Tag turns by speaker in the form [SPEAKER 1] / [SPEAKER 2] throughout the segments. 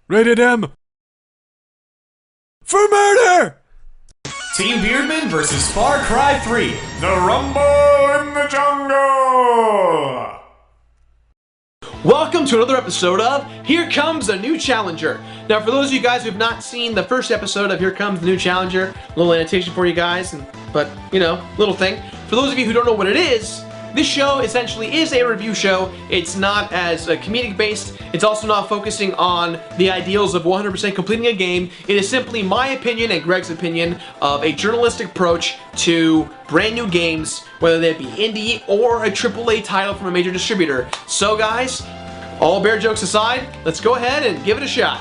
[SPEAKER 1] Rated M. For murder!
[SPEAKER 2] Team Beardman versus Far Cry 3. The Rumble in the Jungle!
[SPEAKER 3] Welcome to another episode of Here Comes the New Challenger. Now, for those of you guys who have not seen the first episode of Here Comes the New Challenger, a little annotation for you guys, but, you know, little thing. For those of you who don't know what it is, this show essentially is a review show. It's not as comedic based. It's also not focusing on the ideals of 100% completing a game. It is simply my opinion and Greg's opinion of a journalistic approach to brand new games, whether they be indie or a AAA title from a major distributor. So guys, all bear jokes aside, let's go ahead and give it a shot.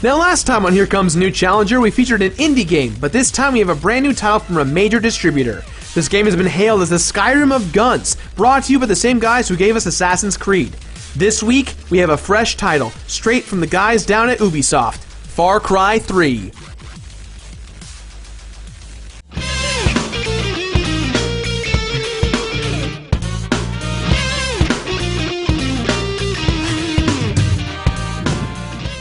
[SPEAKER 3] Now last time on Here Comes New Challenger, we featured an indie game, but this time we have a brand new title from a major distributor. This game has been hailed as the Skyrim of guns, brought to you by the same guys who gave us Assassin's Creed. This week, we have a fresh title, straight from the guys down at Ubisoft, Far Cry 3.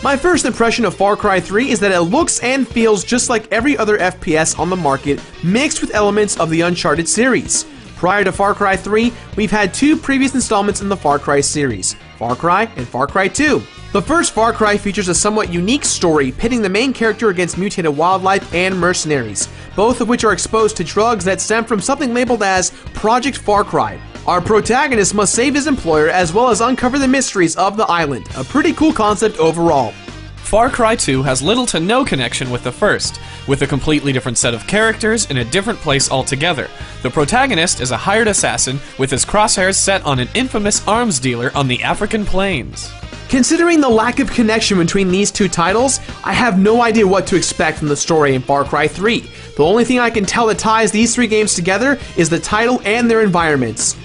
[SPEAKER 3] My first impression of Far Cry 3 is that it looks and feels just like every other FPS on the market, mixed with elements of the Uncharted series. Prior to Far Cry 3, we've had two previous installments in the Far Cry series, Far Cry and Far Cry 2. The first Far Cry features a somewhat unique story pitting the main character against mutated wildlife and mercenaries, both of which are exposed to drugs that stem from something labeled as Project Far Cry. Our protagonist must save his employer as well as uncover the mysteries of the island. A pretty cool concept overall.
[SPEAKER 1] Far Cry 2 has little to no connection with the first, with a completely different set of characters in a different place altogether. The protagonist is a hired assassin with his crosshairs set on an infamous arms dealer on the African plains.
[SPEAKER 3] Considering the lack of connection between these two titles, I have no idea what to expect from the story in Far Cry 3. The only thing I can tell that ties these three games together is the title and their environments.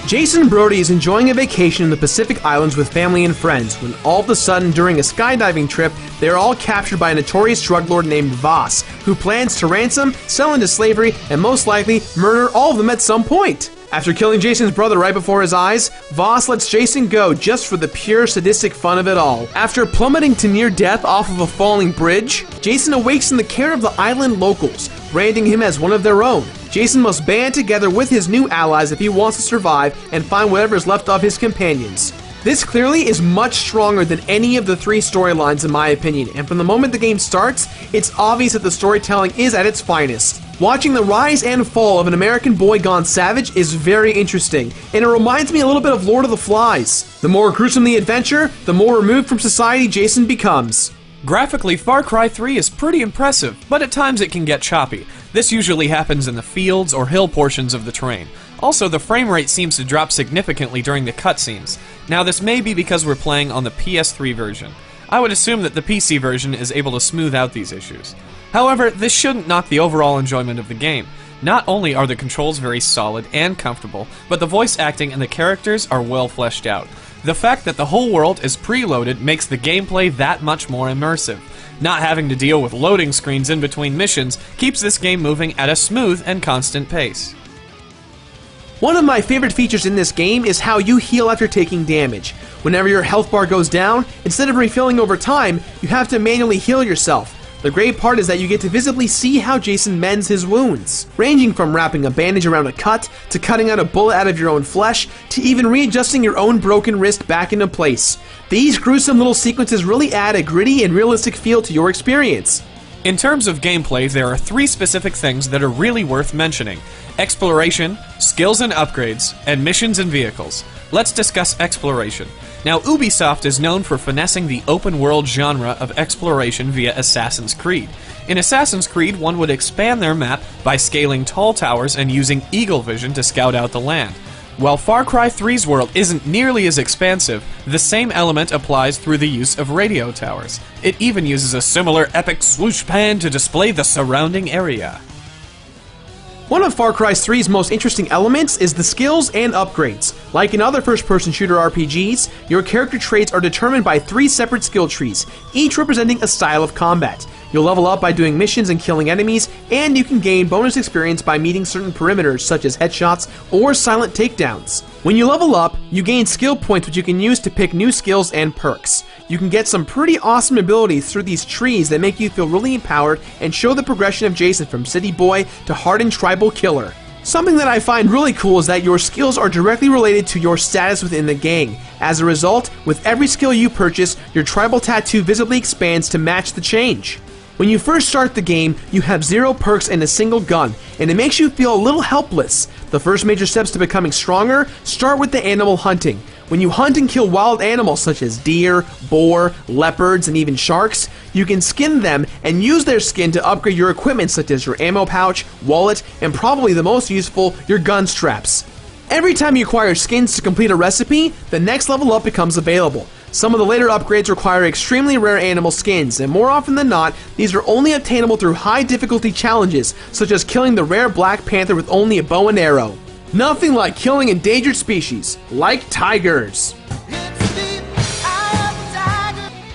[SPEAKER 3] Jason Brody is enjoying a vacation in the Pacific Islands with family and friends when all of a sudden during a skydiving trip they are all captured by a notorious drug lord named Voss, who plans to ransom, sell into slavery, and most likely murder all of them at some point. After killing Jason's brother right before his eyes, Voss lets Jason go just for the pure sadistic fun of it all. After plummeting to near death off of a falling bridge, Jason awakes in the care of the island locals, branding him as one of their own. Jason must band together with his new allies if he wants to survive and find whatever is left of his companions. This clearly is much stronger than any of the three storylines in my opinion, and from the moment the game starts, it's obvious that the storytelling is at its finest. Watching the rise and fall of an American boy gone savage is very interesting, and it reminds me a little bit of Lord of the Flies. The more gruesome the adventure, the more removed from society Jason becomes.
[SPEAKER 1] Graphically, Far Cry 3 is pretty impressive, but at times it can get choppy. This usually happens in the fields or hill portions of the terrain. Also, the frame rate seems to drop significantly during the cutscenes. Now, this may be because we're playing on the PS3 version. I would assume that the PC version is able to smooth out these issues. However, this shouldn't knock the overall enjoyment of the game. Not only are the controls very solid and comfortable, but the voice acting and the characters are well fleshed out. The fact that the whole world is preloaded makes the gameplay that much more immersive. Not having to deal with loading screens in between missions keeps this game moving at a smooth and constant pace.
[SPEAKER 3] One of my favorite features in this game is how you heal after taking damage. Whenever your health bar goes down, instead of refilling over time, you have to manually heal yourself. The great part is that you get to visibly see how Jason mends his wounds, ranging from wrapping a bandage around a cut, to cutting out a bullet out of your own flesh, to even readjusting your own broken wrist back into place. These gruesome little sequences really add a gritty and realistic feel to your experience.
[SPEAKER 1] In terms of gameplay, there are three specific things that are really worth mentioning: exploration, skills and upgrades, and missions and vehicles. Let's discuss exploration. Now, Ubisoft is known for finessing the open-world genre of exploration via Assassin's Creed. In Assassin's Creed, one would expand their map by scaling tall towers and using eagle vision to scout out the land. While Far Cry 3's world isn't nearly as expansive, the same element applies through the use of radio towers. It even uses a similar epic swoosh pan to display the surrounding area.
[SPEAKER 3] One of Far Cry 3's most interesting elements is the skills and upgrades. Like in other first-person shooter RPGs, your character traits are determined by 3 separate skill trees, each representing a style of combat. You'll level up by doing missions and killing enemies, and you can gain bonus experience by meeting certain perimeters such as headshots or silent takedowns. When you level up, you gain skill points which you can use to pick new skills and perks. You can get some pretty awesome abilities through these trees that make you feel really empowered and show the progression of Jason from city boy to hardened tribal killer. Something that I find really cool is that your skills are directly related to your status within the gang. As a result, with every skill you purchase, your tribal tattoo visibly expands to match the change. When you first start the game, you have 0 perks and a single gun, and it makes you feel a little helpless. The first major steps to becoming stronger start with the animal hunting. When you hunt and kill wild animals such as deer, boar, leopards, and even sharks, you can skin them and use their skin to upgrade your equipment such as your ammo pouch, wallet, and probably the most useful, your gun straps. Every time you acquire skins to complete a recipe, the next level up becomes available. Some of the later upgrades require extremely rare animal skins, and more often than not, these are only obtainable through high difficulty challenges, such as killing the rare black panther with only a bow and arrow. Nothing like killing endangered species, like tigers.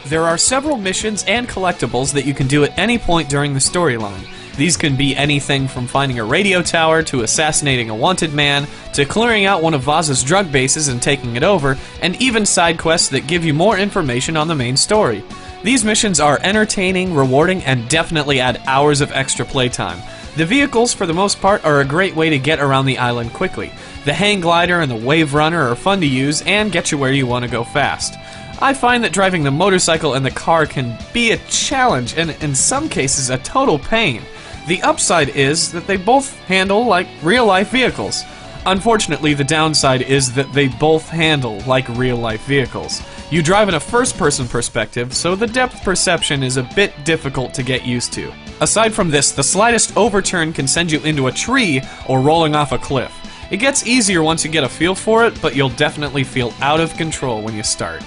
[SPEAKER 1] There are several missions and collectibles that you can do at any point during the storyline. These can be anything from finding a radio tower to assassinating a wanted man to clearing out one of Vaz's drug bases and taking it over, and even side quests that give you more information on the main story. These missions are entertaining, rewarding, and definitely add hours of extra playtime. The vehicles, for the most part, are a great way to get around the island quickly. The hang glider and the wave runner are fun to use and get you where you want to go fast. I find that driving the motorcycle and the car can be a challenge and in some cases a total pain. The upside is that they both handle like real-life vehicles. Unfortunately, the downside is that they both handle like real-life vehicles. You drive in a first-person perspective, so the depth perception is a bit difficult to get used to. Aside from this, the slightest overturn can send you into a tree or rolling off a cliff. It gets easier once you get a feel for it, but you'll definitely feel out of control when you start.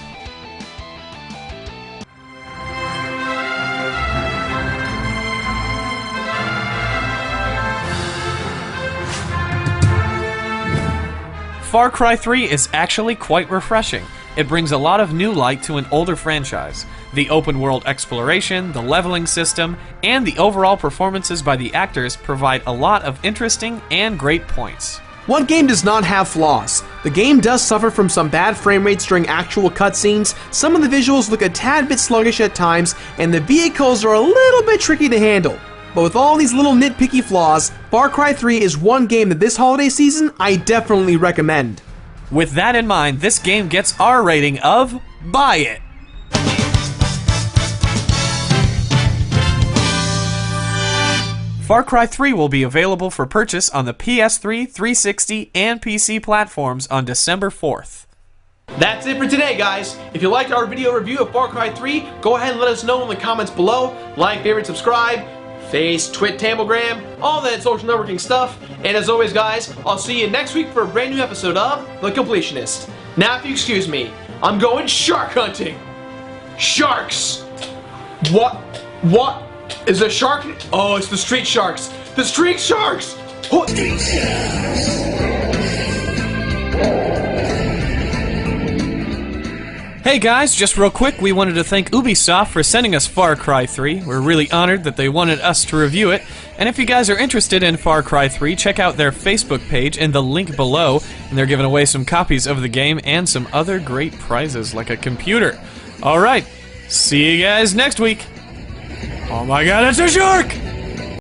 [SPEAKER 1] Far Cry 3 is actually quite refreshing. It brings a lot of new light to an older franchise. The open world exploration, the leveling system, and the overall performances by the actors provide a lot of interesting and great points.
[SPEAKER 3] What game does not have flaws? The game does suffer from some bad frame rates during actual cutscenes, some of the visuals look a tad bit sluggish at times, and the vehicles are a little bit tricky to handle. But with all these little nitpicky flaws, Far Cry 3 is one game that this holiday season I definitely recommend.
[SPEAKER 1] With that in mind, this game gets our rating of Buy It! Far Cry 3 will be available for purchase on the PS3, 360, and PC platforms on December 4th.
[SPEAKER 3] That's it for today, guys. If you liked our video review of Far Cry 3, go ahead and let us know in the comments below. Like, favorite, subscribe, Face, Twit, Tamblegram, all that social networking stuff. And as always, guys, I'll see you next week for a brand new episode of The Completionist. Now, if you excuse me, I'm going shark hunting. Sharks! What is a shark? Oh, it's the street sharks. The street sharks! Street sharks!
[SPEAKER 1] Hey guys, just real quick, we wanted to thank Ubisoft for sending us Far Cry 3. We're really honored that they wanted us to review it. And if you guys are interested in Far Cry 3, check out their Facebook page in the link below. And they're giving away some copies of the game and some other great prizes like a computer. Alright, see you guys next week. Oh my god, it's a shark!